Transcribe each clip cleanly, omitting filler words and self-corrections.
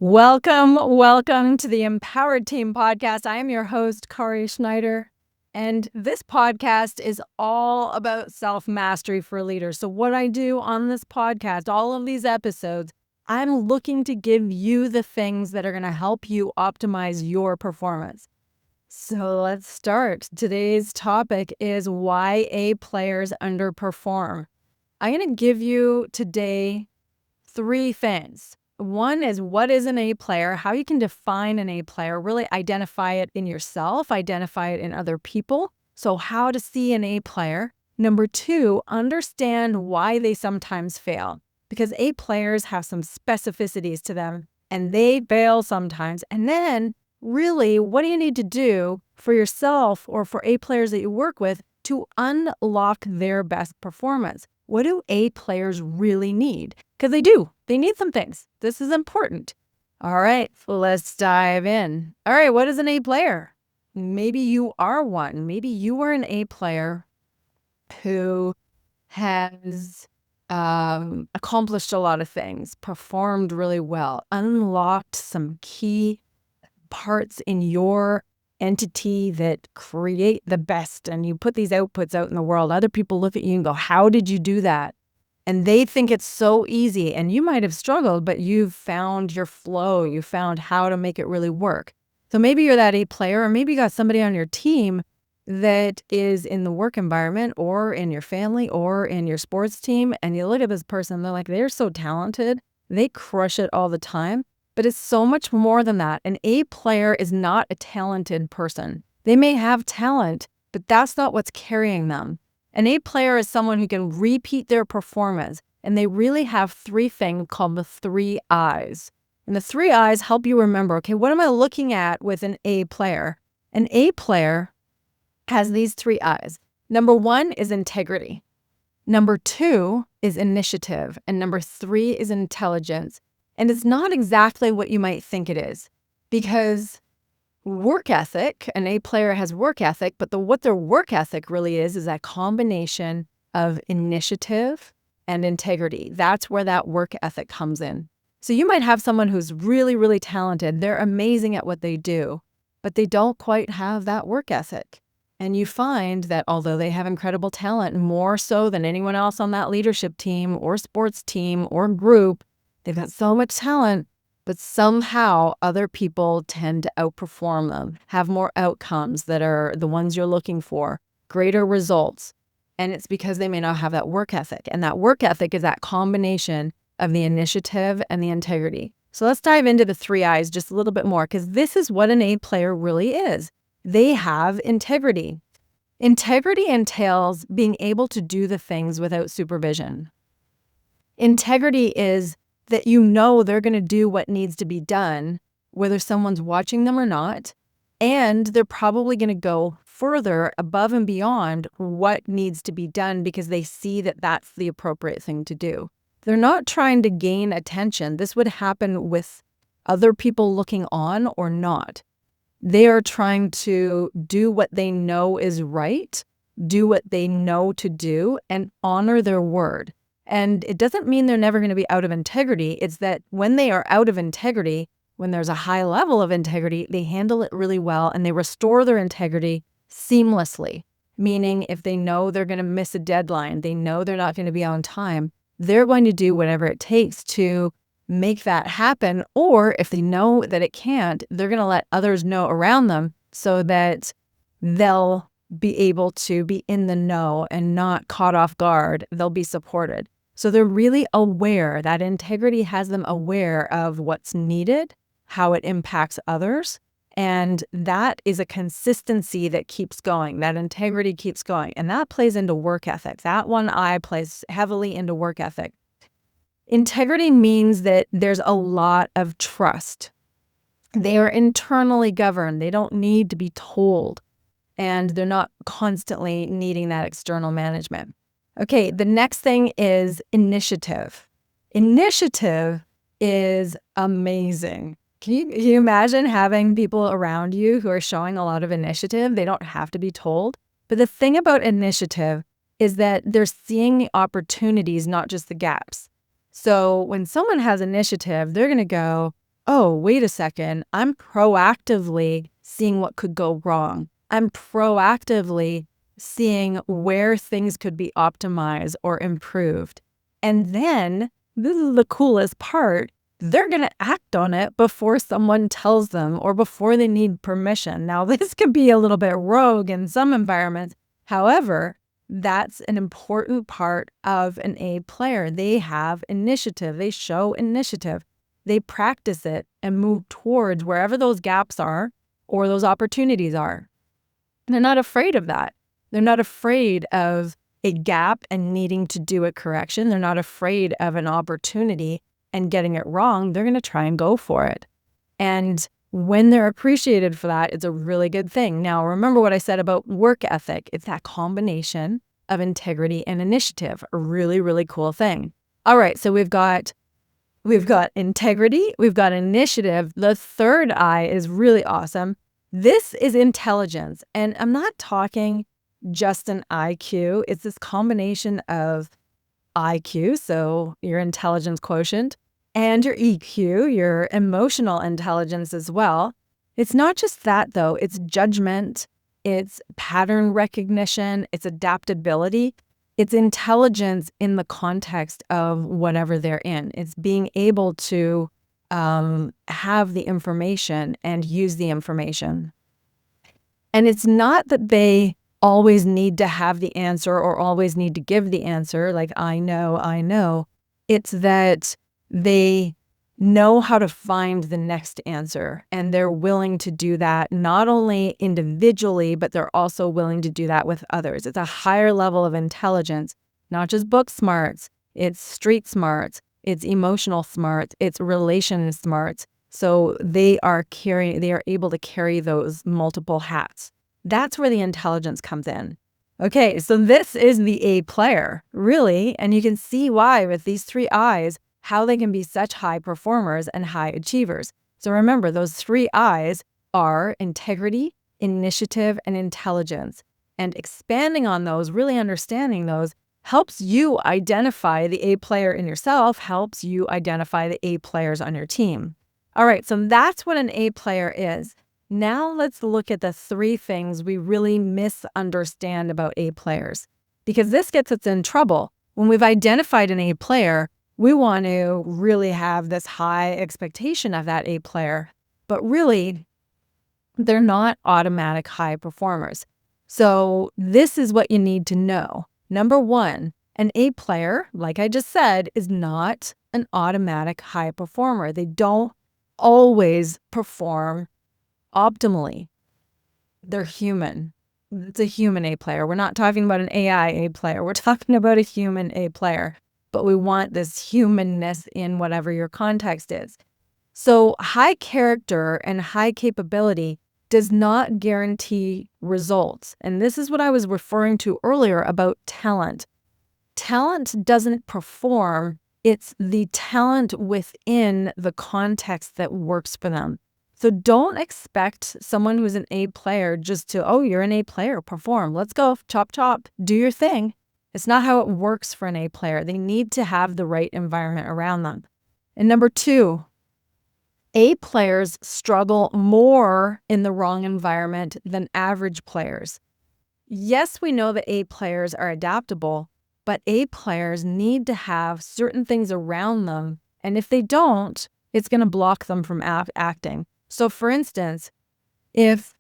Welcome to the Empowered Team podcast. I am your host, Kari Schneider, and this podcast is all about self-mastery for leaders. So what I do on this podcast, all of these episodes, I'm looking to give you the things that are going to help you optimize your performance. So let's start. Today's topic is why A players underperform. I'm going to give you today 3 things. One is what is an A player, how you can define an A player, really identify it in yourself, identify it in other people. So how to see an A player. Number 2, understand why they sometimes fail, because A players have some specificities to them and they fail sometimes. And then really, what do you need to do for yourself or for A players that you work with to unlock their best performance? What do A players really need? Because they do. They need some things. This is important. All right, let's dive in. All right, what is an A player? Maybe you are one. Maybe you are an A player who has accomplished a lot of things, performed really well, unlocked some key parts in your entity that create the best, and you put these outputs out in the world. Other people look at you and go, how did you do that? And they think it's so easy, and you might have struggled, but you've found your flow. You found how to make it really work. So maybe you're that A player, or maybe you got somebody on your team that is in the work environment or in your family or in your sports team, and you look at this person, they're like, they're so talented. They crush it all the time. But it's so much more than that. An A player is not a talented person. They may have talent, but that's not what's carrying them. An A player is someone who can repeat their performance, and they really have 3 things called the 3 I's. And the 3 I's help you remember, okay, what am I looking at with an A player? An A player has these 3 I's. Number 1 is integrity. Number 2 is initiative. And number 3 is intelligence. And it's not exactly what you might think it is, because work ethic, an A player has work ethic, but what their work ethic really is that combination of initiative and integrity. That's where that work ethic comes in. So you might have someone who's really, really talented. They're amazing at what they do, but they don't quite have that work ethic. And you find that although they have incredible talent, more so than anyone else on that leadership team or sports team or group, they've got so much talent, but somehow other people tend to outperform them, have more outcomes that are the ones you're looking for, greater results. And it's because they may not have that work ethic. And that work ethic is that combination of the initiative and the integrity. So let's dive into the 3 I's just a little bit more, because this is what an A player really is. They have integrity. Integrity entails being able to do the things without supervision. Integrity is that you know they're going to do what needs to be done, whether someone's watching them or not, and they're probably going to go further above and beyond what needs to be done because they see that that's the appropriate thing to do. They're not trying to gain attention. This would happen with other people looking on or not. They are trying to do what they know is right, do what they know to do, and honor their word. And it doesn't mean they're never going to be out of integrity. It's that when they are out of integrity, when there's a high level of integrity, they handle it really well and they restore their integrity seamlessly. Meaning if they know they're going to miss a deadline, they know they're not going to be on time, they're going to do whatever it takes to make that happen. Or if they know that it can't, they're going to let others know around them so that they'll be able to be in the know and not caught off guard. They'll be supported. So they're really aware. That integrity has them aware of what's needed, how it impacts others. And that is a consistency that keeps going. That integrity keeps going. And that plays into work ethic. That 1 I plays heavily into work ethic. Integrity means that there's a lot of trust. They are internally governed. They don't need to be told. And they're not constantly needing that external management. Okay, the next thing is initiative. Initiative is amazing. Can you imagine having people around you who are showing a lot of initiative? They don't have to be told. But the thing about initiative is that they're seeing the opportunities, not just the gaps. So when someone has initiative, they're going to go, oh, wait a second, I'm proactively seeing what could go wrong. I'm proactively seeing where things could be optimized or improved. And then, this is the coolest part, they're going to act on it before someone tells them or before they need permission. Now, this can be a little bit rogue in some environments. However, that's an important part of an A player. They have initiative. They show initiative. They practice it and move towards wherever those gaps are or those opportunities are. And they're not afraid of that. They're not afraid of a gap and needing to do a correction. They're not afraid of an opportunity and getting it wrong. They're going to try and go for it. And when they're appreciated for that, it's a really good thing. Now, remember what I said about work ethic. It's that combination of integrity and initiative. A really, really cool thing. All right, so we've got integrity, we've got initiative. The third I is really awesome. This is intelligence. And I'm not talking just an IQ. It's this combination of IQ, so your intelligence quotient, and your EQ, your emotional intelligence as well. It's not just that, though. It's judgment, it's pattern recognition, it's adaptability. It's intelligence in the context of whatever they're in. It's being able to have the information and use the information. And it's not that they always need to have the answer or always need to give the answer, like, I know. It's that they know how to find the next answer, and they're willing to do that not only individually, but they're also willing to do that with others. It's a higher level of intelligence, not just book smarts, it's street smarts, it's emotional smarts, it's relation smarts. So they are able to carry those multiple hats. That's where the intelligence comes in. Okay, so this is the A player, really, and you can see why with these three I's, how they can be such high performers and high achievers. So remember, those three I's are integrity, initiative, and intelligence. And expanding on those, really understanding those, helps you identify the A player in yourself, helps you identify the A players on your team. All right, so that's what an A player is. Now let's look at the three things we really misunderstand about A players, because this gets us in trouble. When we've identified an A player, we want to really have this high expectation of that A player, but really, they're not automatic high performers. So this is what you need to know. Number one, an A player, like I just said, is not an automatic high performer. They don't always perform optimally. They're human. It's a human A player. We're not talking about an AI A player. We're talking about a human A player. But we want this humanness in whatever your context is. So high character and high capability does not guarantee results. And this is what I was referring to earlier about talent. Talent doesn't perform. It's the talent within the context that works for them. So don't expect someone who's an A player just to, oh, you're an A player, perform. Let's go, chop, chop, do your thing. It's not how it works for an A player. They need to have the right environment around them. And number two, A players struggle more in the wrong environment than average players. Yes, we know that A players are adaptable, but A players need to have certain things around them. And if they don't, it's going to block them from acting. So for instance, if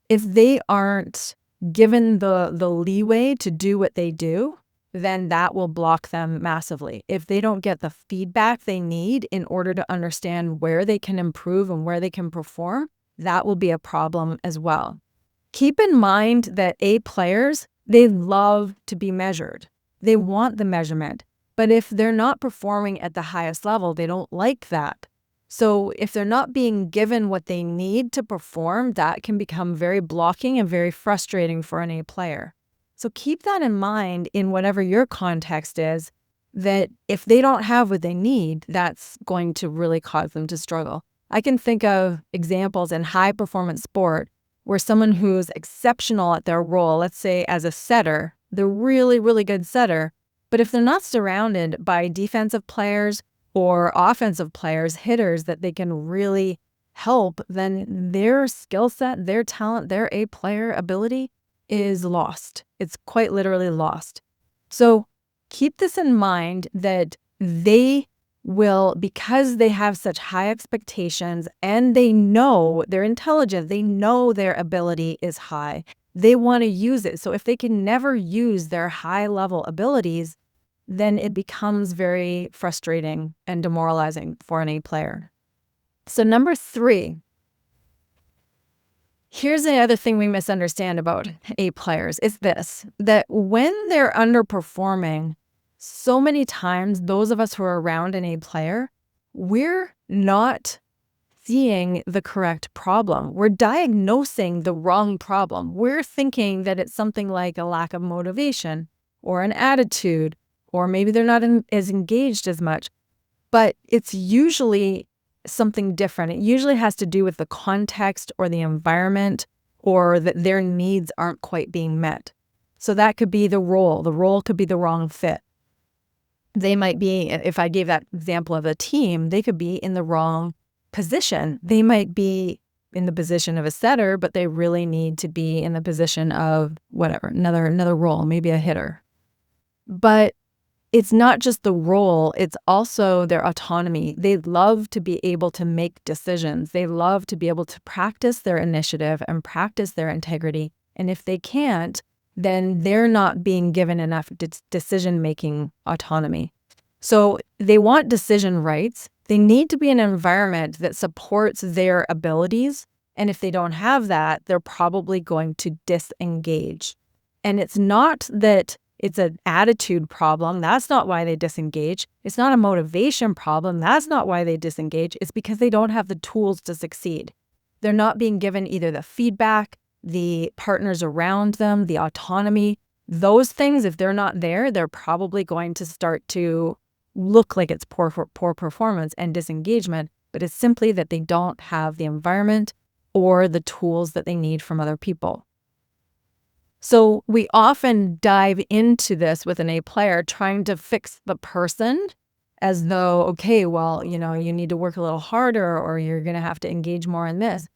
they aren't given the leeway to do what they do, then that will block them massively. If they don't get the feedback they need in order to understand where they can improve and where they can perform, that will be a problem as well. Keep in mind that A players, they love to be measured. They want the measurement. But if they're not performing at the highest level, they don't like that. So if they're not being given what they need to perform, that can become very blocking and very frustrating for an A player. So keep that in mind in whatever your context is, that if they don't have what they need, that's going to really cause them to struggle. I can think of examples in high performance sport where someone who's exceptional at their role, let's say as a setter, they're really, really good setter, but if they're not surrounded by defensive players or offensive players, hitters that they can really help, then their skill set, their talent, their A player ability is lost. It's quite literally lost. So keep this in mind that they will, because they have such high expectations and they know they're intelligent, they know their ability is high, they want to use it. So if they can never use their high level abilities, then it becomes very frustrating and demoralizing for an A player. So number 3, here's the other thing we misunderstand about A players is this, that when they're underperforming, so many times those of us who are around an A player, we're not seeing the correct problem. We're diagnosing the wrong problem. We're thinking that it's something like a lack of motivation or an attitude, or maybe they're not as engaged as much, but it's usually something different. It usually has to do with the context or the environment, or that their needs aren't quite being met. So that could be the role. The role could be the wrong fit. They might be, if I gave that example of a team, they could be in the wrong position. They might be in the position of a setter, but they really need to be in the position of whatever, another role, maybe a hitter. But it's not just the role, it's also their autonomy. They love to be able to make decisions. They love to be able to practice their initiative and practice their integrity. And if they can't, then they're not being given enough decision-making autonomy. So they want decision rights. They need to be in an environment that supports their abilities. And if they don't have that, they're probably going to disengage. And it's not that it's an attitude problem. That's not why they disengage. It's not a motivation problem. That's not why they disengage. It's because they don't have the tools to succeed. They're not being given either the feedback, the partners around them, the autonomy. Those things, if they're not there, they're probably going to start to look like it's poor performance and disengagement, but it's simply that they don't have the environment or the tools that they need from other people. So we often dive into this with an A player trying to fix the person as though, okay, well, you need to work a little harder or you're going to have to engage more in this,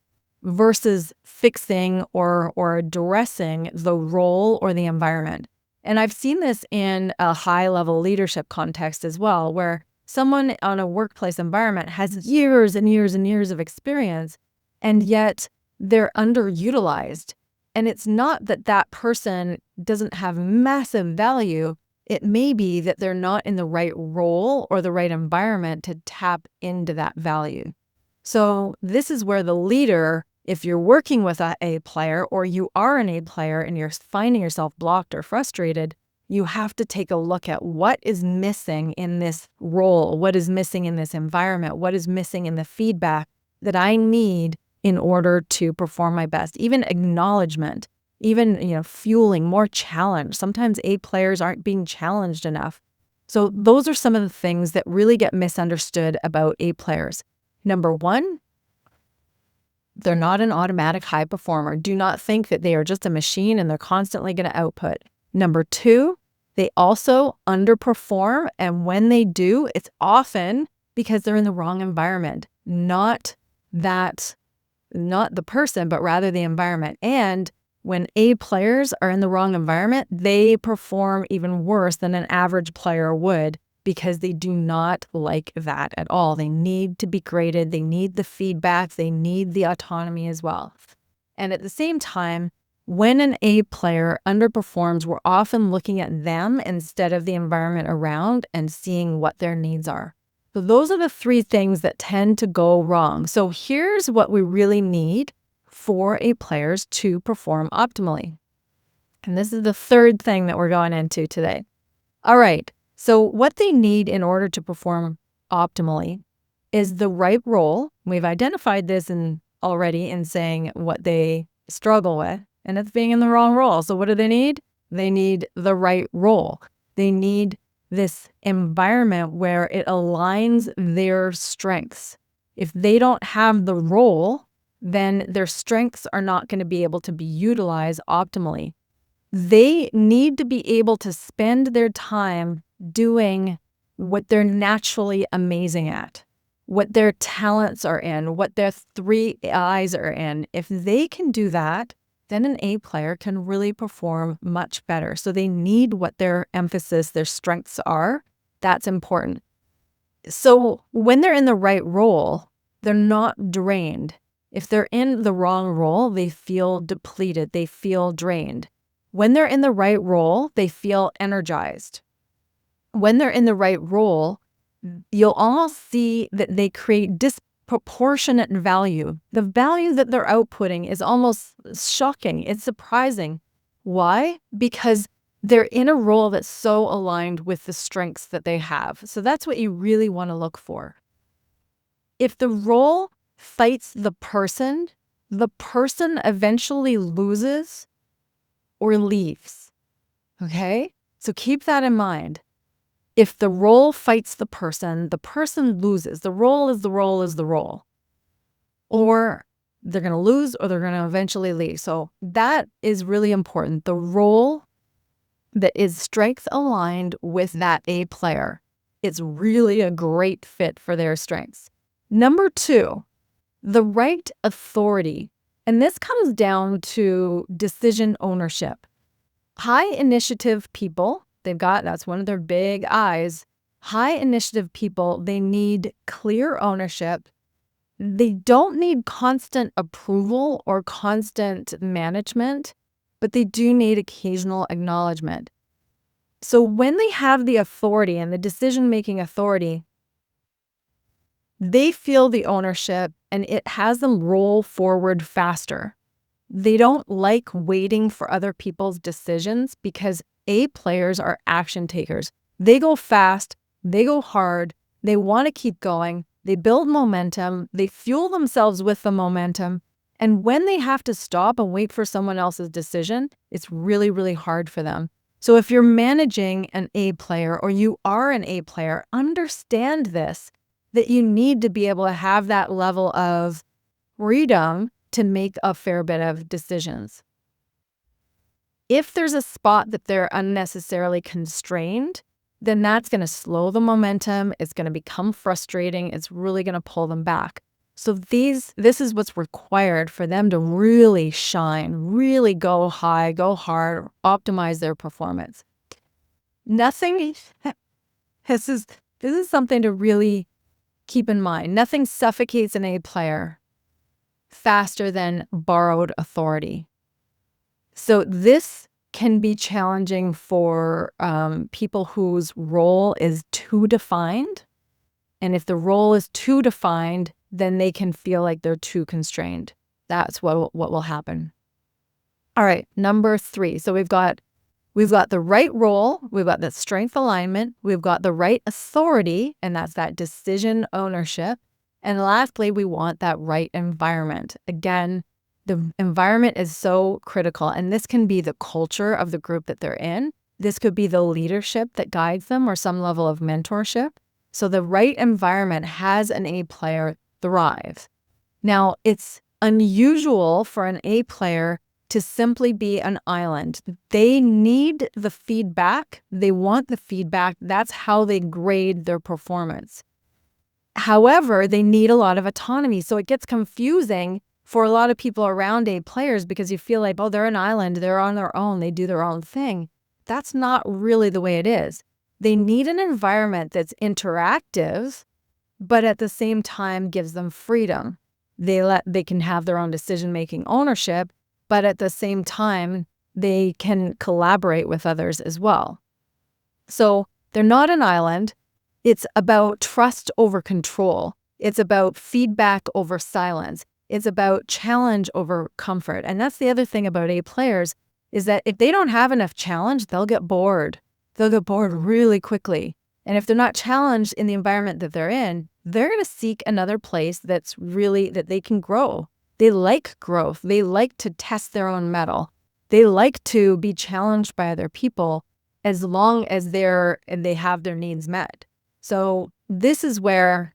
versus fixing or addressing the role or the environment. And I've seen this in a high-level leadership context as well, where someone on a workplace environment has years and years and years of experience, and yet they're underutilized. And it's not that that person doesn't have massive value. It may be that they're not in the right role or the right environment to tap into that value. So this is where the leader, if you're working with an A player or you are an A player and you're finding yourself blocked or frustrated, you have to take a look at what is missing in this role, what is missing in this environment, what is missing in the feedback that I need in order to perform my best. Even acknowledgement, even fueling, more challenge. Sometimes A players aren't being challenged enough. So those are some of the things that really get misunderstood about A players. Number 1, they're not an automatic high performer. Do not think that they are just a machine and they're constantly going to output. Number 2, they also underperform. And when they do, it's often because they're in the wrong environment, not the person, but rather the environment. And when A players are in the wrong environment, they perform even worse than an average player would, because they do not like that at all. They need to be graded. They need the feedback. They need the autonomy as well. And at the same time, when an A player underperforms, we're often looking at them instead of the environment around and seeing what their needs are. So those are the 3 things that tend to go wrong. So here's what we really need for A players to perform optimally. And this is the 3rd thing that we're going into today. All right. So what they need in order to perform optimally is the right role. We've identified this already in saying what they struggle with, and it's being in the wrong role. So what do they need? They need the right role. They need this environment where it aligns their strengths. If they don't have the role, then their strengths are not going to be able to be utilized optimally. They need to be able to spend their time doing what they're naturally amazing at, what their talents are in, what their three eyes are in. If they can do that, then an A player can really perform much better. So they need what their emphasis, their strengths are. That's important. So when they're in the right role, they're not drained. If they're in the wrong role, they feel depleted. They feel drained. When they're in the right role, they feel energized. When they're in the right role, you'll almost see that they create disproportionate value. The value that they're outputting is almost shocking. It's surprising. Why? Because they're in a role that's so aligned with the strengths that they have. So that's what you really want to look for. If the role fights the person eventually loses or leaves. Okay? So keep that in mind. If the role fights the person loses. The role is the role is the role. Or they're going to lose or they're going to eventually leave. So that is really important. The role that is strength aligned with that A player is really a great fit for their strengths. Number 2, the right authority. And this comes down to decision ownership. High initiative people, that's one of their big eyes. High initiative people, they need clear ownership. They don't need constant approval or constant management, but they do need occasional acknowledgement. So when they have the authority and the decision-making authority, they feel the ownership and it has them roll forward faster. They don't like waiting for other people's decisions because A players are action takers. They go fast, they go hard, they want to keep going, they build momentum, they fuel themselves with the momentum. And when they have to stop and wait for someone else's decision, it's really, really hard for them. So if you're managing an A player or you are an A player, understand this, that you need to be able to have that level of freedom to make a fair bit of decisions. If there's a spot that they're unnecessarily constrained, then that's going to slow the momentum. It's going to become frustrating. It's really going to pull them back. So this is what's required for them to really shine, really go high, go hard, optimize their performance. This is something to really keep in mind. Nothing suffocates an A player faster than borrowed authority. So this can be challenging for people whose role is too defined. And if the role is too defined, then they can feel like they're too constrained. That's what will happen. All right, number 3. So we've got the right role, we've got the strength alignment, we've got the right authority, and that's that decision ownership. And lastly, we want that right environment. Again, the environment is so critical, and this can be the culture of the group that they're in. This could be the leadership that guides them or some level of mentorship. So the right environment has an A player thrive. Now, it's unusual for an A player to simply be an island. They need the feedback. They want the feedback. That's how they grade their performance. However, they need a lot of autonomy. So it gets confusing for a lot of people around A players because you feel like, oh, they're an island. They're on their own. They do their own thing. That's not really the way it is. They need an environment that's interactive, but at the same time gives them freedom. They can have their own decision-making ownership, but at the same time, they can collaborate with others as well. So they're not an island. It's about trust over control. It's about feedback over silence. It's about challenge over comfort. And that's the other thing about A players is that if they don't have enough challenge, they'll get bored. They'll get bored really quickly. And if they're not challenged in the environment that they're in, they're going to seek another place that they can grow. They like growth. They like to test their own mettle. They like to be challenged by other people as long as they have their needs met. So this is where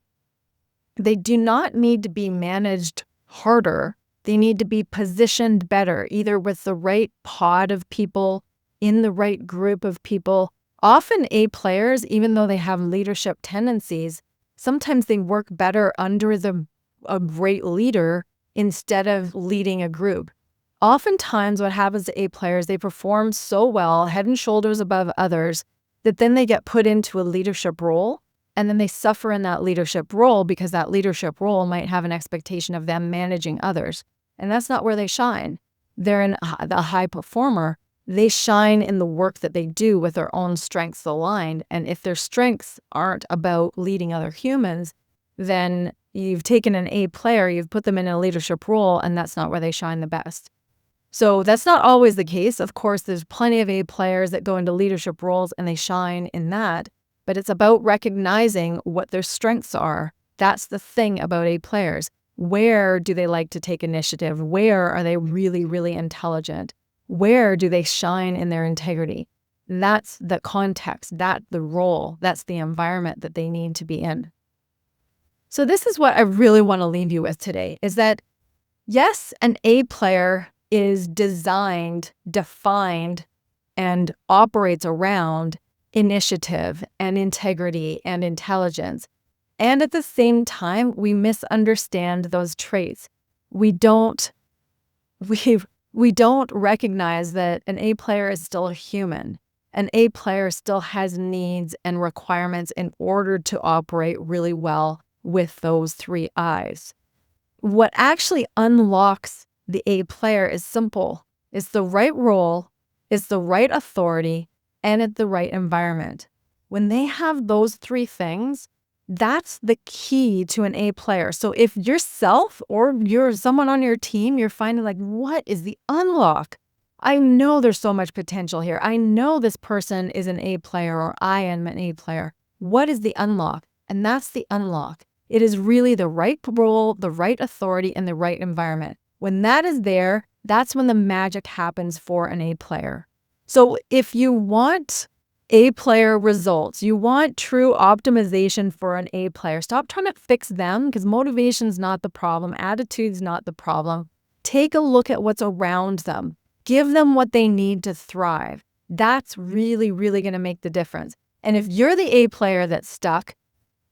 they do not need to be managed harder. They need to be positioned better, either with the right pod of people, in the right group of people, Often A players, even though they have leadership tendencies, sometimes they work better under a great leader instead of leading a group. Oftentimes what happens to A players, they perform so well, head and shoulders above others, that then they get put into a leadership role, and then they suffer in that leadership role because that leadership role might have an expectation of them managing others. And that's not where they shine. They're the high performer. They shine in the work that they do with their own strengths aligned. And if their strengths aren't about leading other humans, then you've taken an A player, you've put them in a leadership role, and that's not where they shine the best. So that's not always the case. Of course, there's plenty of A players that go into leadership roles and they shine in that, but it's about recognizing what their strengths are. That's the thing about A players. Where do they like to take initiative? Where are they really, really intelligent? Where do they shine in their integrity? That's the context, that's the role, that's the environment that they need to be in. So this is what I really want to leave you with today, is that yes, an A player is designed, defined, and operates around initiative and integrity and intelligence. And at the same time, we misunderstand those traits. We don't recognize that an A player is still a human. An A player still has needs and requirements in order to operate really well with those three I's. What actually unlocks the A player is simple. It's the right role, it's the right authority, and it's the right environment. When they have those three things, that's the key to an A player. So if yourself or you're someone on your team, you're finding like, what is the unlock? I know there's so much potential here. I know this person is an A player or I am an A player. What is the unlock? And that's the unlock. It is really the right role, the right authority, and the right environment. When that is there, that's when the magic happens for an A player. So if you want A player results, you want true optimization for an A player, stop trying to fix them because motivation's not the problem. Attitude's not the problem. Take a look at what's around them. Give them what they need to thrive. That's really, really going to make the difference. And if you're the A player that's stuck,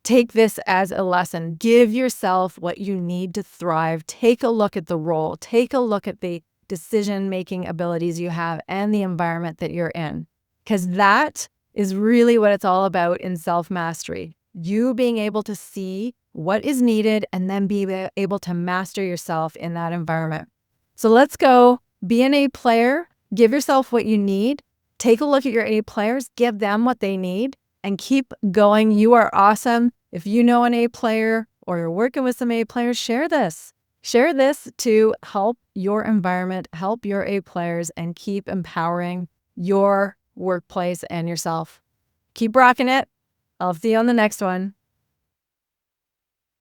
take this as a lesson. Give yourself what you need to thrive. Take a look at the role. Take a look at the decision-making abilities you have and the environment that you're in. Because that is really what it's all about in self-mastery. You being able to see what is needed and then be able to master yourself in that environment. So let's go. Be an A player. Give yourself what you need. Take a look at your A players. Give them what they need. And keep going. You are awesome. If you know an A player or you're working with some A players, share this. Share this to help your environment, help your A players, and keep empowering your workplace and yourself. Keep rocking it. I'll see you on the next one.